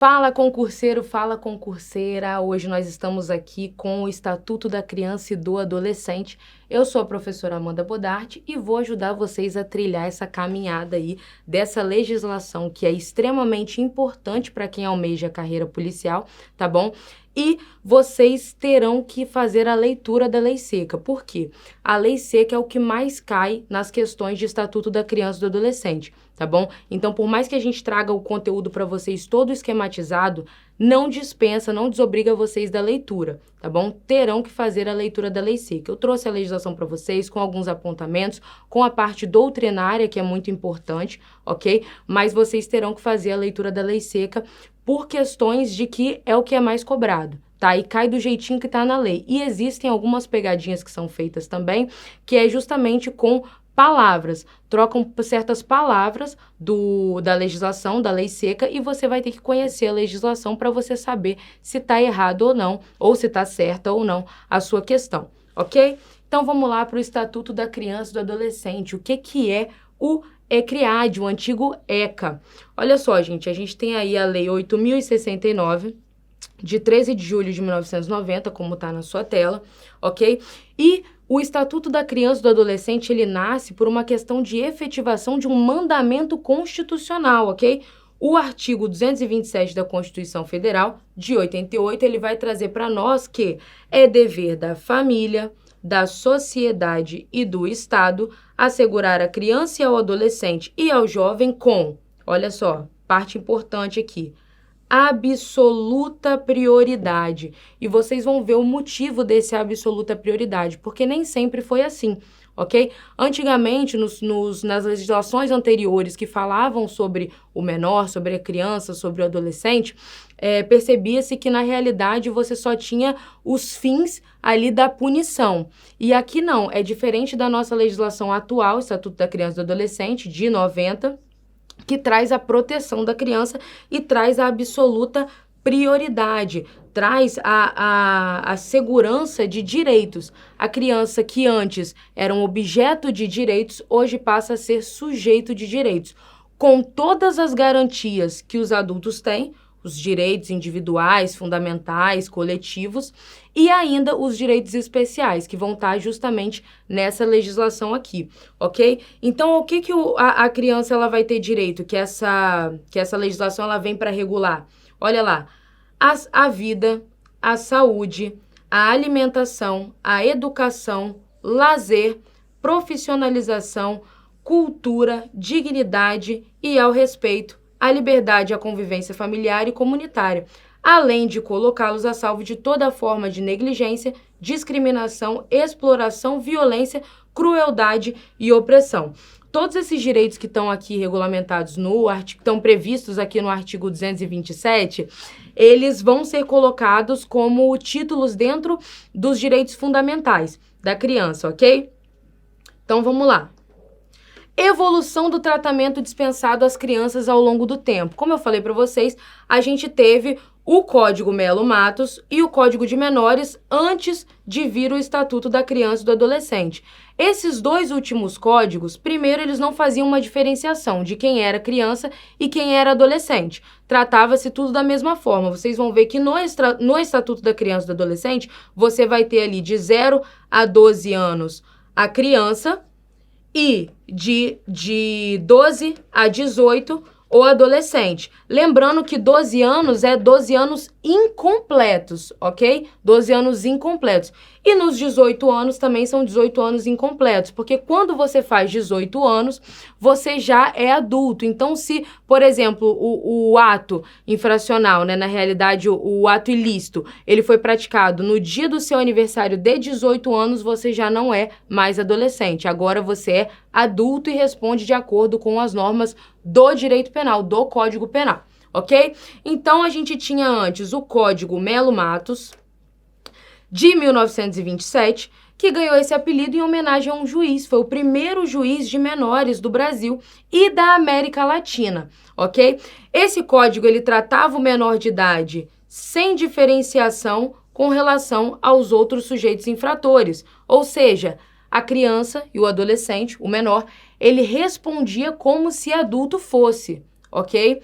Fala concurseiro, fala concurseira. Hoje nós estamos aqui com o Estatuto da Criança e do Adolescente. Eu sou a professora Amanda Bodarte e vou ajudar vocês a trilhar essa caminhada aí dessa legislação que é extremamente importante para quem almeja a carreira policial, tá bom? E vocês terão que fazer a leitura da Lei Seca. Por quê? A Lei Seca é o que mais cai nas questões de Estatuto da Criança e do Adolescente, tá bom? Então, por mais que a gente traga o conteúdo para vocês todo esquematizado, não dispensa, não desobriga vocês da leitura, tá bom? Terão que fazer a leitura da Lei Seca. Eu trouxe a legislação para vocês com alguns apontamentos, com a parte doutrinária, que é muito importante, ok? Mas vocês terão que fazer a leitura da Lei Seca por questões de que é o que é mais cobrado, tá? E cai do jeitinho que tá na lei. E existem algumas pegadinhas que são feitas também, que é justamente com palavras. Trocam certas palavras da legislação, da Lei Seca, e você vai ter que conhecer a legislação para você saber se tá errado ou não, ou se tá certa ou não a sua questão, ok? Então vamos lá para o Estatuto da Criança e do Adolescente. O que é o ECRIAD, o antigo ECA? Olha só, gente, a gente tem aí a Lei 8.069, de 13 de julho de 1990, como está na sua tela, ok? E o Estatuto da Criança e do Adolescente, ele nasce por uma questão de efetivação de um mandamento constitucional, ok? O artigo 227 da Constituição Federal, de 88, ele vai trazer para nós que é dever da família, da sociedade e do Estado assegurar à criança e ao adolescente e ao jovem com, olha só, parte importante aqui, absoluta prioridade. E vocês vão ver o motivo desse absoluta prioridade, porque nem sempre foi assim, ok? Antigamente, nas legislações anteriores que falavam sobre o menor, sobre a criança, sobre o adolescente, percebia-se que, na realidade, você só tinha os fins ali da punição. E aqui não, é diferente da nossa legislação atual, Estatuto da Criança e do Adolescente, de 90, que traz a proteção da criança e traz a absoluta prioridade, traz a segurança de direitos. A criança que antes era um objeto de direitos, hoje passa a ser sujeito de direitos, com todas as garantias que os adultos têm, os direitos individuais, fundamentais, coletivos, e ainda os direitos especiais, que vão estar justamente nessa legislação aqui, ok? Então, o que a criança ela vai ter direito, que essa legislação ela vem para regular? Olha lá, a vida, a saúde, a alimentação, a educação, lazer, profissionalização, cultura, dignidade e ao respeito, a liberdade e a convivência familiar e comunitária, além de colocá-los a salvo de toda forma de negligência, discriminação, exploração, violência, crueldade e opressão. Todos esses direitos que estão aqui regulamentados estão previstos aqui no artigo 227, eles vão ser colocados como títulos dentro dos direitos fundamentais da criança, ok? Então vamos lá. Evolução do tratamento dispensado às crianças ao longo do tempo. Como eu falei para vocês, a gente teve o Código Melo Matos e o Código de Menores antes de vir o Estatuto da Criança e do Adolescente. Esses dois últimos códigos, primeiro, eles não faziam uma diferenciação de quem era criança e quem era adolescente. Tratava-se tudo da mesma forma. Vocês vão ver que no Estatuto da Criança e do Adolescente, você vai ter ali de 0 a 12 anos a criança, e de 12 a 18 o adolescente. Lembrando que 12 anos é 12 anos incompletos, ok? 12 anos incompletos. E nos 18 anos também são 18 anos incompletos, porque quando você faz 18 anos, você já é adulto. Então, se, por exemplo, o ato infracional, né, na realidade, o ato ilícito, ele foi praticado no dia do seu aniversário de 18 anos, você já não é mais adolescente. Agora você é adulto e responde de acordo com as normas do direito penal, do Código Penal, ok? Então, a gente tinha antes o Código Melo Matos, de 1927, que ganhou esse apelido em homenagem a um juiz. Foi o primeiro juiz de menores do Brasil e da América Latina, ok? Esse código, ele tratava o menor de idade sem diferenciação com relação aos outros sujeitos infratores, ou seja, a criança e o adolescente, o menor, ele respondia como se adulto fosse, ok?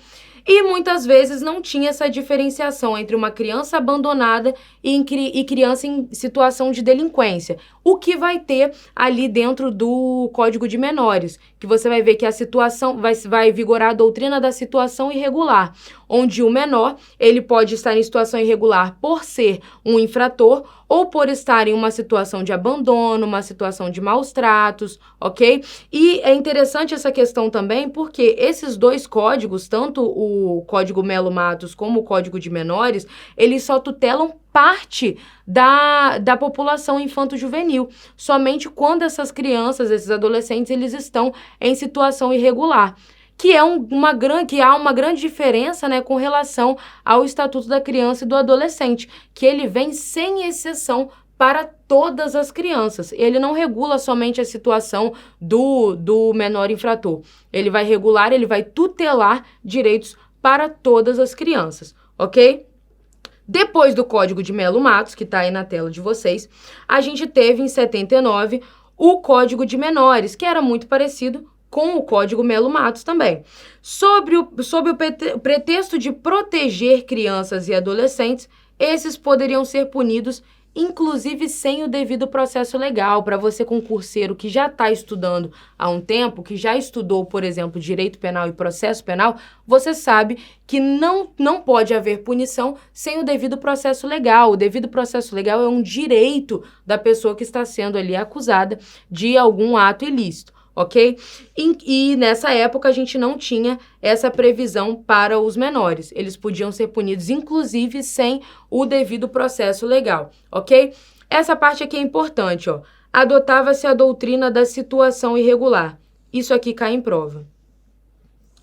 E muitas vezes não tinha essa diferenciação entre uma criança abandonada e criança em situação de delinquência. O que vai ter ali dentro do Código de Menores, que você vai ver que a situação vai vigorar a doutrina da situação irregular, onde o menor ele pode estar em situação irregular por ser um infrator ou por estar em uma situação de abandono, uma situação de maus tratos, ok? E é interessante essa questão também porque esses dois códigos, tanto o Código Melo Matos como o Código de Menores, eles só tutelam parte da população infanto-juvenil, somente quando essas crianças, esses adolescentes, eles estão em situação irregular. Que há uma grande diferença, né, com relação ao Estatuto da Criança e do Adolescente, que ele vem sem exceção para todas as crianças. Ele não regula somente a situação do menor infrator. Ele vai tutelar direitos para todas as crianças, ok? Depois do Código de Melo Matos, que está aí na tela de vocês, a gente teve em 79 o Código de Menores, que era muito parecido com o Código Melo Matos também. Sob o pretexto de proteger crianças e adolescentes, esses poderiam ser punidos, inclusive sem o devido processo legal. Para você concurseiro que já está estudando há um tempo, que já estudou, por exemplo, direito penal e processo penal, você sabe que não pode haver punição sem o devido processo legal. O devido processo legal é um direito da pessoa que está sendo ali acusada de algum ato ilícito. Ok? E nessa época a gente não tinha essa previsão para os menores. Eles podiam ser punidos, inclusive, sem o devido processo legal, ok? Essa parte aqui é importante, ó. Adotava-se a doutrina da situação irregular. Isso aqui cai em prova.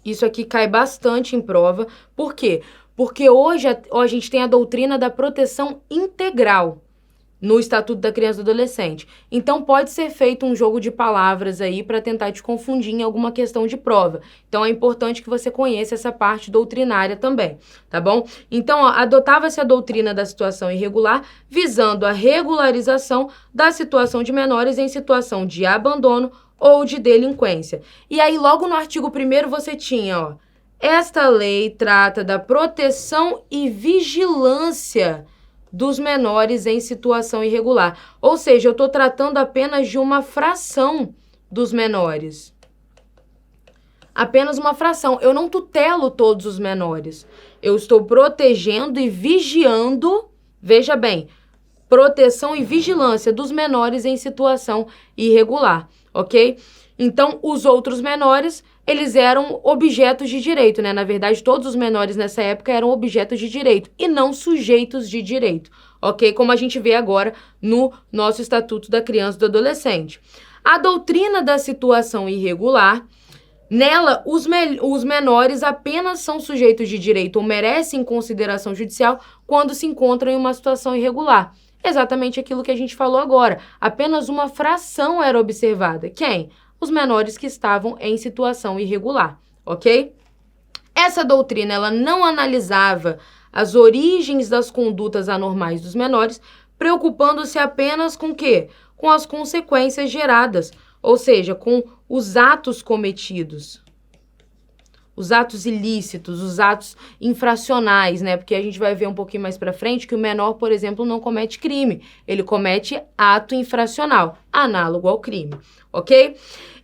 Isso aqui cai bastante em prova. Por quê? Porque hoje a gente tem a doutrina da proteção integral no Estatuto da Criança e do Adolescente. Então, pode ser feito um jogo de palavras aí para tentar te confundir em alguma questão de prova. Então, é importante que você conheça essa parte doutrinária também, tá bom? Então, adotava-se a doutrina da situação irregular, visando a regularização da situação de menores em situação de abandono ou de delinquência. E aí, logo no artigo 1º, você tinha, ó, esta lei trata da proteção e vigilância dos menores em situação irregular. Ou seja, eu estou tratando apenas de uma fração dos menores. Apenas uma fração. Eu não tutelo todos os menores. Eu estou protegendo e vigiando, veja bem, proteção e vigilância dos menores em situação irregular, ok? Então, os outros menores, eles eram objetos de direito, né? Na verdade, todos os menores nessa época eram objetos de direito e não sujeitos de direito, ok? Como a gente vê agora no nosso Estatuto da Criança e do Adolescente. A doutrina da situação irregular, nela, os menores apenas são sujeitos de direito ou merecem consideração judicial quando se encontram em uma situação irregular. Exatamente aquilo que a gente falou agora. Apenas uma fração era observada. Quem? Os menores que estavam em situação irregular, ok? Essa doutrina, ela não analisava as origens das condutas anormais dos menores, preocupando-se apenas com o quê? Com as consequências geradas, ou seja, com os atos cometidos. Os atos ilícitos, os atos infracionais, né? Porque a gente vai ver um pouquinho mais pra frente que o menor, por exemplo, não comete crime. Ele comete ato infracional, análogo ao crime, ok?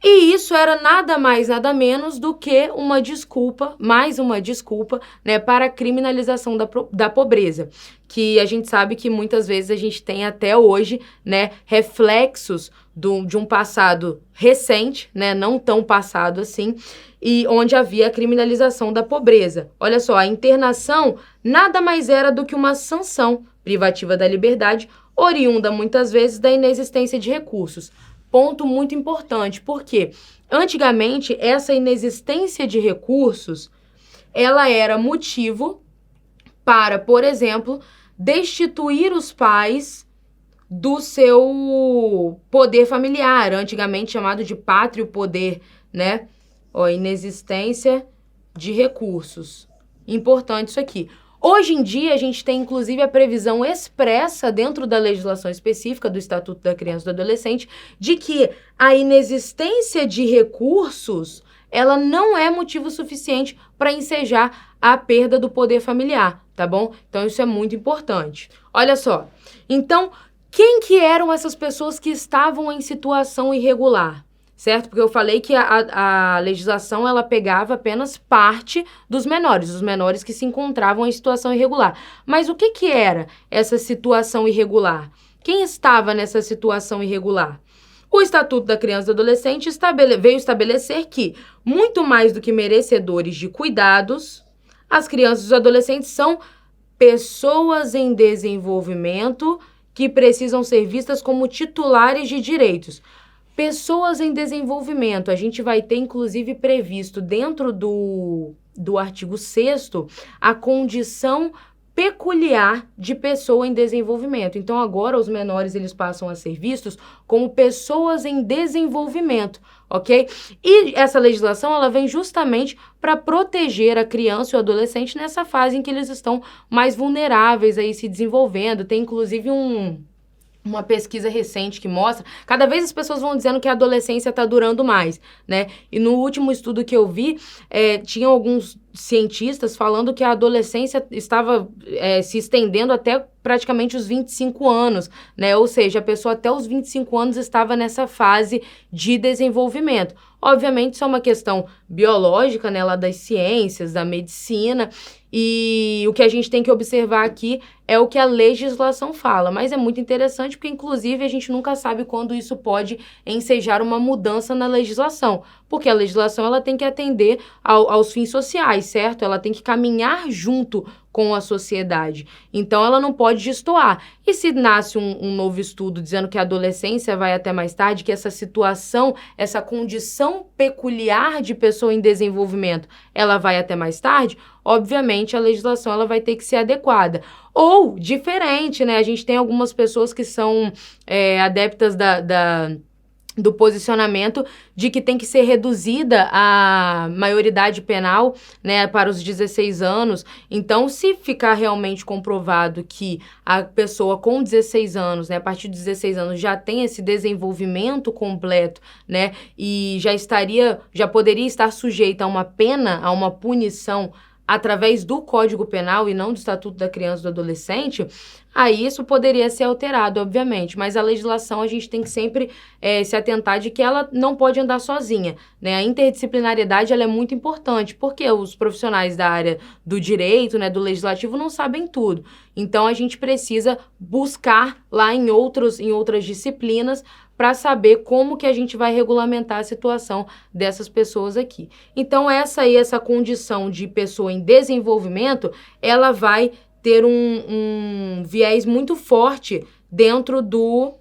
E isso era nada mais, nada menos do que uma desculpa, mais uma desculpa, né, para a criminalização da pobreza. Que a gente sabe que muitas vezes a gente tem até hoje, né, reflexos de um passado recente, né, não tão passado assim, e onde havia a criminalização da pobreza. Olha só, a internação nada mais era do que uma sanção privativa da liberdade, oriunda muitas vezes da inexistência de recursos. Ponto muito importante, porque antigamente essa inexistência de recursos, ela era motivo para, por exemplo, destituir os pais do seu poder familiar, antigamente chamado de pátrio poder, né? Ó, inexistência de recursos. Importante isso aqui. Hoje em dia, a gente tem, inclusive, a previsão expressa dentro da legislação específica do Estatuto da Criança e do Adolescente de que a inexistência de recursos, ela não é motivo suficiente para ensejar a perda do poder familiar, tá bom? Então, isso é muito importante. Olha só, então, quem que eram essas pessoas que estavam em situação irregular? Certo? Porque eu falei que a legislação, ela pegava apenas parte dos menores, os menores que se encontravam em situação irregular. Mas o que que era essa situação irregular? Quem estava nessa situação irregular? O Estatuto da Criança e do Adolescente veio estabelecer que, muito mais do que merecedores de cuidados, as crianças e os adolescentes são pessoas em desenvolvimento que precisam ser vistas como titulares de direitos. Pessoas em desenvolvimento, a gente vai ter, inclusive, previsto dentro do artigo 6º a condição peculiar de pessoa em desenvolvimento. Então, agora, os menores, eles passam a ser vistos como pessoas em desenvolvimento, ok? E essa legislação, ela vem justamente para proteger a criança e o adolescente nessa fase em que eles estão mais vulneráveis aí se desenvolvendo. Tem, inclusive, uma pesquisa recente que mostra, cada vez as pessoas vão dizendo que a adolescência está durando mais, né? E no último estudo que eu vi, tinha alguns cientistas falando que a adolescência estava se estendendo até praticamente os 25 anos, né? Ou seja, a pessoa até os 25 anos estava nessa fase de desenvolvimento. Obviamente, isso é uma questão biológica, né? Lá das ciências, da medicina, e o que a gente tem que observar aqui é o que a legislação fala, mas é muito interessante porque, inclusive, a gente nunca sabe quando isso pode ensejar uma mudança na legislação, porque a legislação ela tem que atender aos fins sociais, certo? Ela tem que caminhar junto com a sociedade, então ela não pode destoar. E se nasce um novo estudo dizendo que a adolescência vai até mais tarde, que essa situação, essa condição peculiar de pessoa em desenvolvimento, ela vai até mais tarde, obviamente a legislação ela vai ter que ser adequada. Ou diferente, né? A gente tem algumas pessoas que são adeptas do posicionamento de que tem que ser reduzida a maioridade penal, né, para os 16 anos. Então, se ficar realmente comprovado que a pessoa com 16 anos, né, a partir de 16 anos já tem esse desenvolvimento completo, né, e já poderia estar sujeita a uma pena, a uma punição através do Código Penal e não do Estatuto da Criança e do Adolescente, aí isso poderia ser alterado, obviamente, mas a legislação a gente tem que sempre se atentar de que ela não pode andar sozinha, né? A interdisciplinariedade ela é muito importante, porque os profissionais da área do direito, né, do legislativo, não sabem tudo. Então, a gente precisa buscar lá em outras disciplinas para saber como que a gente vai regulamentar a situação dessas pessoas aqui. Então, essa condição de pessoa em desenvolvimento, ela vai ter um viés muito forte dentro do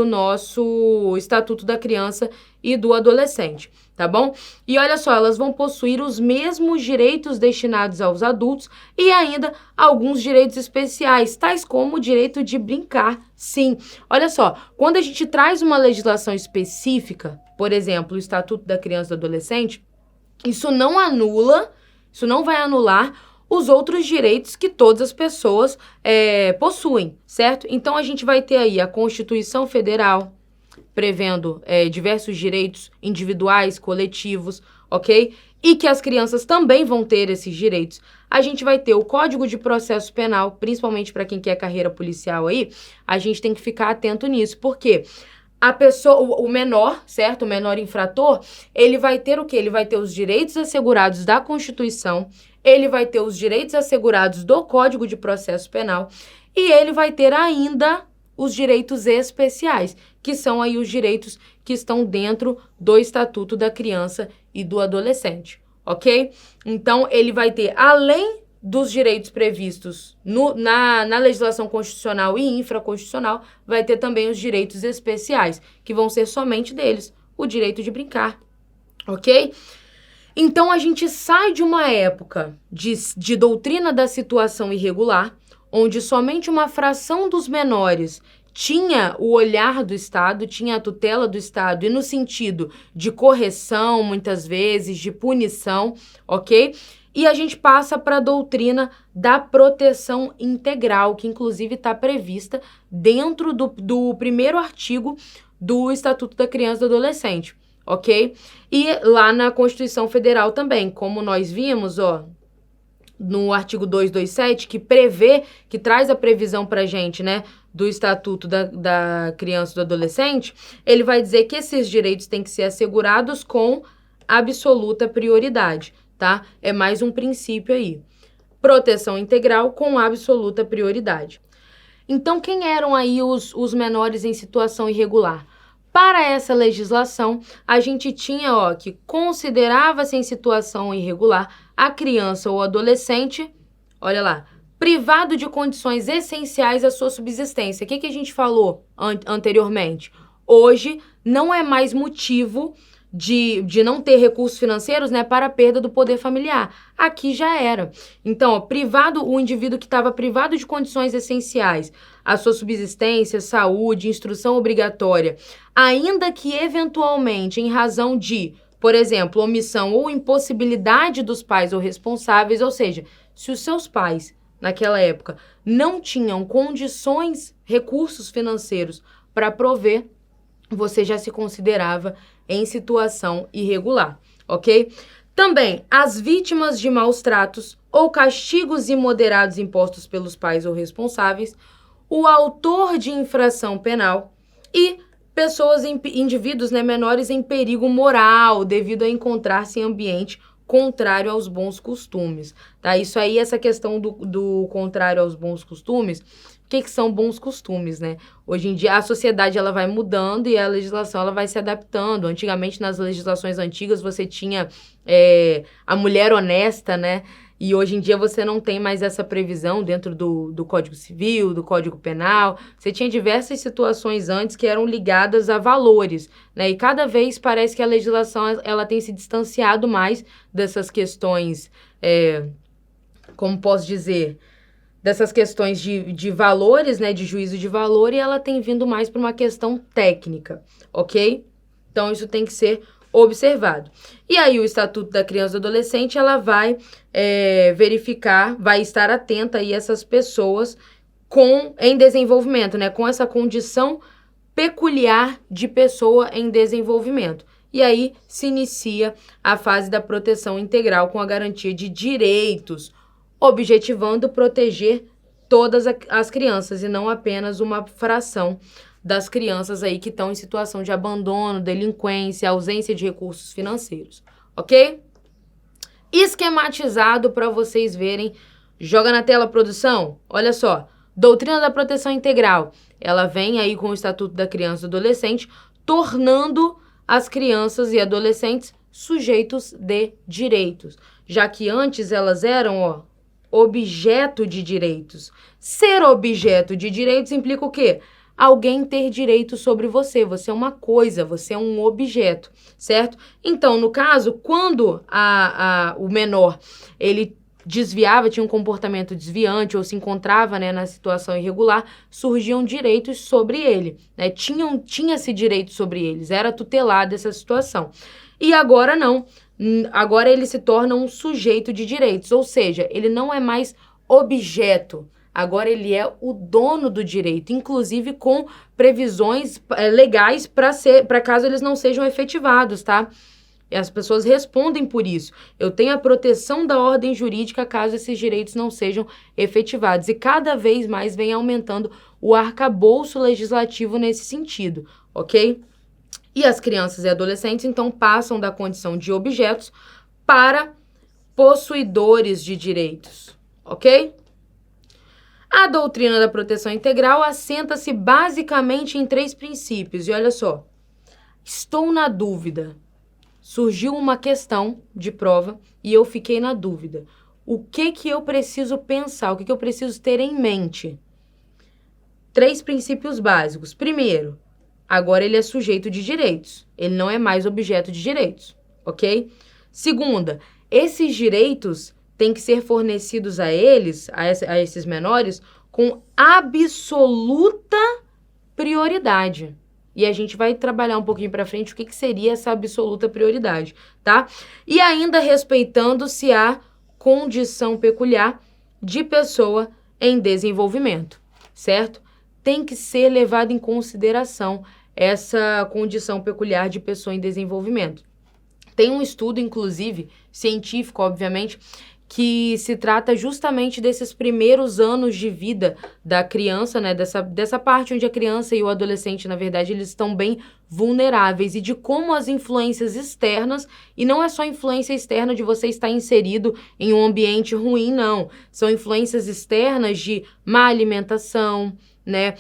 nosso Estatuto da Criança e do Adolescente, tá bom? E olha só, elas vão possuir os mesmos direitos destinados aos adultos e ainda alguns direitos especiais, tais como o direito de brincar, sim. Olha só, quando a gente traz uma legislação específica, por exemplo, o Estatuto da Criança e do Adolescente, isso não vai anular os outros direitos que todas as pessoas possuem, certo? Então, a gente vai ter aí a Constituição Federal, prevendo diversos direitos individuais, coletivos, ok? E que as crianças também vão ter esses direitos. A gente vai ter o Código de Processo Penal, principalmente para quem quer carreira policial aí, a gente tem que ficar atento nisso, porque a pessoa, o menor, certo? O menor infrator, ele vai ter o quê? Ele vai ter os direitos assegurados da Constituição, ele vai ter os direitos assegurados do Código de Processo Penal e ele vai ter ainda os direitos especiais, que são aí os direitos que estão dentro do Estatuto da Criança e do Adolescente, ok? Então, ele vai ter, além dos direitos previstos na legislação constitucional e infraconstitucional, vai ter também os direitos especiais, que vão ser somente deles, o direito de brincar, ok? Então, a gente sai de uma época de doutrina da situação irregular, onde somente uma fração dos menores tinha o olhar do Estado, tinha a tutela do Estado, e no sentido de correção, muitas vezes, de punição, ok? E a gente passa para a doutrina da proteção integral, que inclusive está prevista dentro do primeiro artigo do Estatuto da Criança e do Adolescente. ok? E lá na Constituição Federal também, como nós vimos, ó, no artigo 227, que prevê, que traz a previsão pra gente, né, do Estatuto da Criança e do Adolescente, ele vai dizer que esses direitos têm que ser assegurados com absoluta prioridade, tá? É mais um princípio aí. Proteção integral com absoluta prioridade. Então, quem eram aí os menores em situação irregular? Para essa legislação, a gente tinha, ó, que considerava-se em situação irregular a criança ou adolescente, olha lá, privado de condições essenciais à sua subsistência. O que a gente falou anteriormente? Hoje não é mais motivo de não ter recursos financeiros, né, para a perda do poder familiar. Aqui já era. Então, ó, o indivíduo que estava privado de condições essenciais à sua subsistência, saúde, instrução obrigatória, ainda que eventualmente em razão de, por exemplo, omissão ou impossibilidade dos pais ou responsáveis, ou seja, se os seus pais, naquela época, não tinham condições, recursos financeiros para prover, você já se considerava em situação irregular, ok? Também, as vítimas de maus tratos ou castigos imoderados impostos pelos pais ou responsáveis, o autor de infração penal e pessoas, indivíduos, né, menores em perigo moral devido a encontrar-se em ambiente contrário aos bons costumes, tá? Isso aí, essa questão do contrário aos bons costumes, o que são bons costumes, né? Hoje em dia a sociedade ela vai mudando e a legislação ela vai se adaptando. Antigamente, nas legislações antigas, você tinha a mulher honesta, né? E hoje em dia você não tem mais essa previsão dentro do Código Civil, do Código Penal. Você tinha diversas situações antes que eram ligadas a valores, né? E cada vez parece que a legislação ela tem se distanciado mais dessas questões, como posso dizer, dessas questões de valores, né, de juízo de valor, e ela tem vindo mais para uma questão técnica, ok? Então, isso tem que ser observado. E aí, o Estatuto da Criança e do Adolescente, ela vai verificar, vai estar atenta aí a essas pessoas em desenvolvimento, né, com essa condição peculiar de pessoa em desenvolvimento. E aí, se inicia a fase da proteção integral com a garantia de direitos, objetivando proteger todas as crianças e não apenas uma fração das crianças aí que estão em situação de abandono, delinquência, ausência de recursos financeiros, ok? Esquematizado para vocês verem. Joga na tela, produção. Olha só, doutrina da proteção integral. Ela vem aí com o Estatuto da Criança e do Adolescente, tornando as crianças e adolescentes sujeitos de direitos, já que antes elas eram, ó, objeto de direitos. Ser objeto de direitos implica o quê? Alguém ter direito sobre você. Você é uma coisa, você é um objeto, certo? Então, no caso, quando o menor, ele desviava, tinha um comportamento desviante ou se encontrava, né, na situação irregular, surgiam direitos sobre ele, né? Tinha-se direito sobre eles, era tutelada essa situação. E agora não. Agora ele se torna um sujeito de direitos, ou seja, ele não é mais objeto, agora ele é o dono do direito, inclusive com previsões legais para caso eles não sejam efetivados, tá? E as pessoas respondem por isso. Eu tenho a proteção da ordem jurídica caso esses direitos não sejam efetivados. E cada vez mais vem aumentando o arcabouço legislativo nesse sentido, ok? E as crianças e adolescentes, então, passam da condição de objetos para possuidores de direitos, ok? A doutrina da proteção integral assenta-se basicamente em 3 princípios. E olha só, estou na dúvida. Surgiu uma questão de prova e eu fiquei na dúvida. O que eu preciso pensar? O que eu preciso ter em mente? 3 princípios básicos. Primeiro, agora ele é sujeito de direitos. Ele não é mais objeto de direitos, ok? Segunda, esses direitos têm que ser fornecidos a eles, a esses menores, com absoluta prioridade. E a gente vai trabalhar um pouquinho para frente o que seria essa absoluta prioridade, tá? E ainda respeitando-se a condição peculiar de pessoa em desenvolvimento, certo? Tem que ser levado em consideração essa condição peculiar de pessoa em desenvolvimento. Tem um estudo, inclusive, científico, obviamente, que se trata justamente desses primeiros anos de vida da criança, né? Dessa parte onde a criança e o adolescente, na verdade, eles estão bem vulneráveis, e de como as influências externas, e não é só influência externa de você estar inserido em um ambiente ruim, não. São influências externas de má alimentação, né?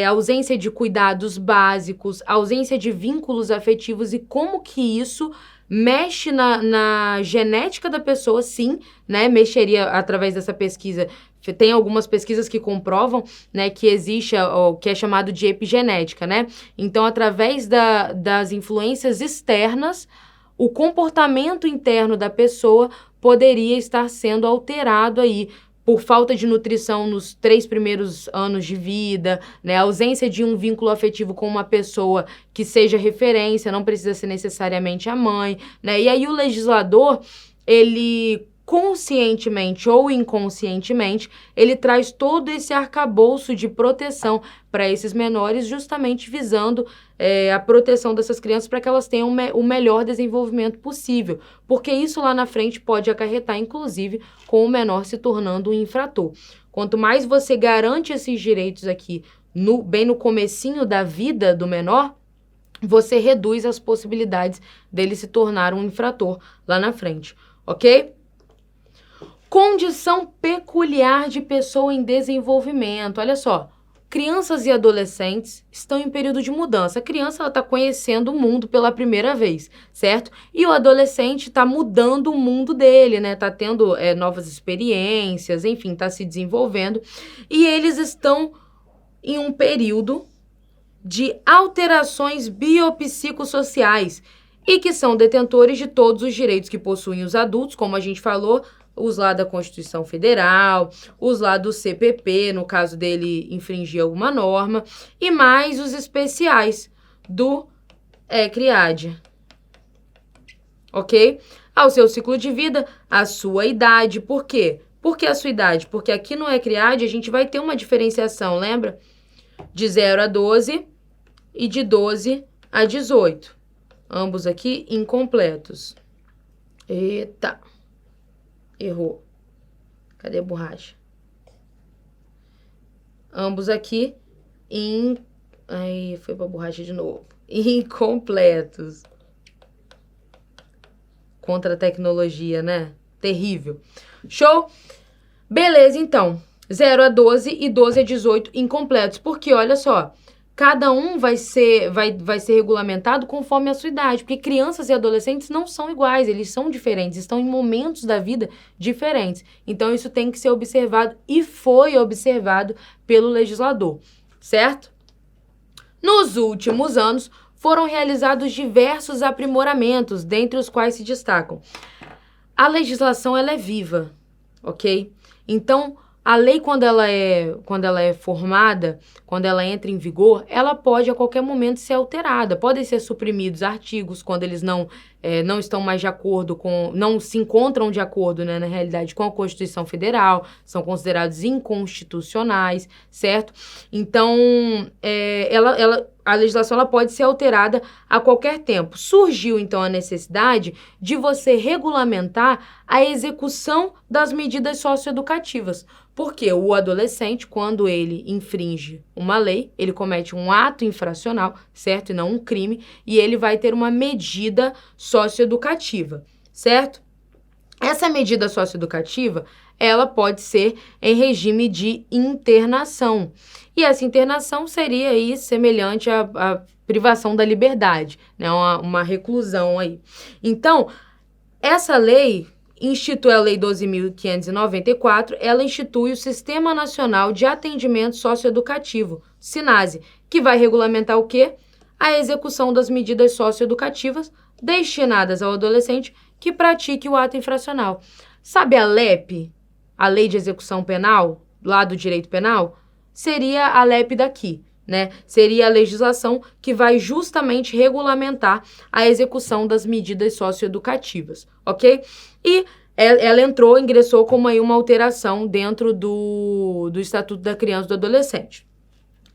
Ausência de cuidados básicos, ausência de vínculos afetivos, e como que isso mexe na genética da pessoa, sim, né? Mexeria através dessa pesquisa. Tem algumas pesquisas que comprovam, né, que existe o que é chamado de epigenética, né? Então, através das influências externas, o comportamento interno da pessoa poderia estar sendo alterado aí por falta de nutrição nos 3 primeiros anos de vida, né? A ausência de um vínculo afetivo com uma pessoa que seja referência, não precisa ser necessariamente a mãe, né? E aí o legislador, ele conscientemente ou inconscientemente, ele traz todo esse arcabouço de proteção para esses menores, justamente visando a proteção dessas crianças para que elas tenham o melhor desenvolvimento possível, porque isso lá na frente pode acarretar, inclusive, com o menor se tornando um infrator. Quanto mais você garante esses direitos aqui, bem no comecinho da vida do menor, você reduz as possibilidades dele se tornar um infrator lá na frente, ok? Condição peculiar de pessoa em desenvolvimento. Olha só, crianças e adolescentes estão em período de mudança. A criança está conhecendo o mundo pela primeira vez, certo? E o adolescente está mudando o mundo dele, né? Está tendo novas experiências, enfim, está se desenvolvendo. E eles estão em um período de alterações biopsicossociais e que são detentores de todos os direitos que possuem os adultos, como a gente falou, os lá da Constituição Federal, os lá do CPP, no caso dele infringir alguma norma, e mais os especiais do CRIAD, ok? Ao seu ciclo de vida, a sua idade. Por quê? Por que a sua idade? Porque aqui no CRIAD a gente vai ter uma diferenciação, lembra? De 0 a 12 e de 12 a 18. Ambos aqui incompletos. Eita! Errou. Cadê a borracha? Ambos aqui Aí, foi pra borracha de novo. Incompletos. Contra a tecnologia, né? Terrível. Show? Beleza, então. 0 a 12 e 12 a 18 incompletos. Porque, olha só, cada um vai ser regulamentado conforme a sua idade, porque crianças e adolescentes não são iguais, eles são diferentes, estão em momentos da vida diferentes. Então, isso tem que ser observado e foi observado pelo legislador, certo? Nos últimos anos, foram realizados diversos aprimoramentos, dentre os quais se destacam: a legislação, ela é viva, ok? Então, a lei, quando ela é formada, quando ela entra em vigor, ela pode a qualquer momento ser alterada. Podem ser suprimidos artigos quando eles não estão mais de acordo não se encontram de acordo, né, na realidade, com a Constituição Federal, são considerados inconstitucionais, certo? Então, a legislação ela pode ser alterada a qualquer tempo. Surgiu, então, a necessidade de você regulamentar a execução das medidas socioeducativas. Porque o adolescente, quando ele infringe uma lei, ele comete um ato infracional, certo? E não um crime, e ele vai ter uma medida socioeducativa, certo? Essa medida socioeducativa, ela pode ser em regime de internação. E essa internação seria aí semelhante à privação da liberdade, né? Uma reclusão aí. Então, essa lei institui a Lei 12.594, ela institui o Sistema Nacional de Atendimento Socioeducativo, SINASE, que vai regulamentar o quê? A execução das medidas socioeducativas destinadas ao adolescente que pratique o ato infracional. Sabe a LEP, a Lei de Execução Penal, lá do direito penal? Seria a LEP daqui, né? Seria a legislação que vai justamente regulamentar a execução das medidas socioeducativas, ok? E ela ingressou como aí uma alteração dentro do Estatuto da Criança e do Adolescente.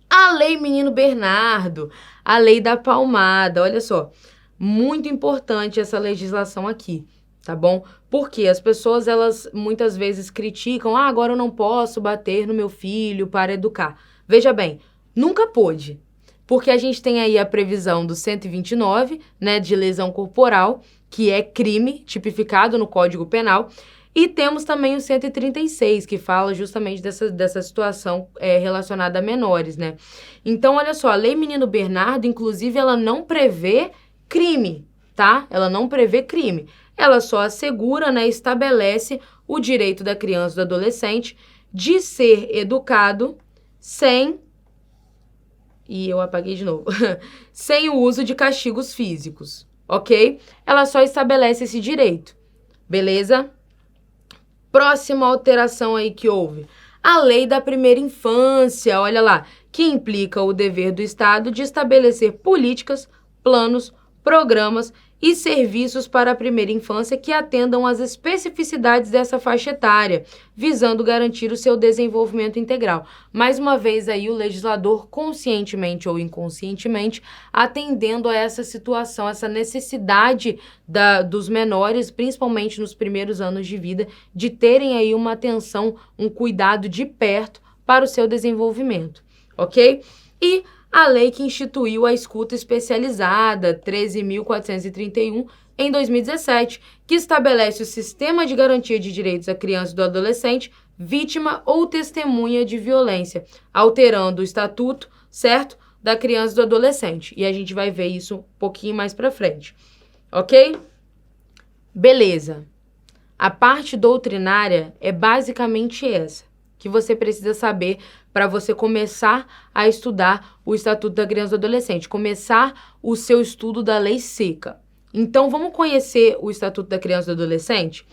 A Lei Menino Bernardo, a Lei da Palmada, olha só, muito importante essa legislação aqui, tá bom? Porque as pessoas, elas muitas vezes criticam, agora eu não posso bater no meu filho para educar. Veja bem, nunca pôde, porque a gente tem aí a previsão do 129, né, de lesão corporal, que é crime tipificado no Código Penal, e temos também o 136, que fala justamente dessa situação relacionada a menores, né? Então, olha só, a Lei Menino Bernardo, inclusive, ela não prevê crime, tá? Ela não prevê crime. Ela só assegura, né, estabelece o direito da criança e do adolescente de ser educado sem... E eu apaguei de novo. Sem o uso de castigos físicos, ok? Ela só estabelece esse direito, beleza? Próxima alteração aí que houve, a Lei da Primeira Infância, olha lá, que implica o dever do Estado de estabelecer políticas, planos, programas e serviços para a primeira infância que atendam às especificidades dessa faixa etária, visando garantir o seu desenvolvimento integral. Mais uma vez aí o legislador, conscientemente ou inconscientemente, atendendo a essa situação, essa necessidade dos menores, principalmente nos primeiros anos de vida, de terem aí uma atenção, um cuidado de perto para o seu desenvolvimento, ok? E a lei que instituiu a escuta especializada, 13.431, em 2017, que estabelece o sistema de garantia de direitos à criança e do adolescente, vítima ou testemunha de violência, alterando o estatuto, certo, da criança e do adolescente. E a gente vai ver isso um pouquinho mais pra frente, ok? Beleza. A parte doutrinária é basicamente essa, que você precisa saber para você começar a estudar o Estatuto da Criança e do Adolescente, começar o seu estudo da Lei Seca. Então, vamos conhecer o Estatuto da Criança e do Adolescente?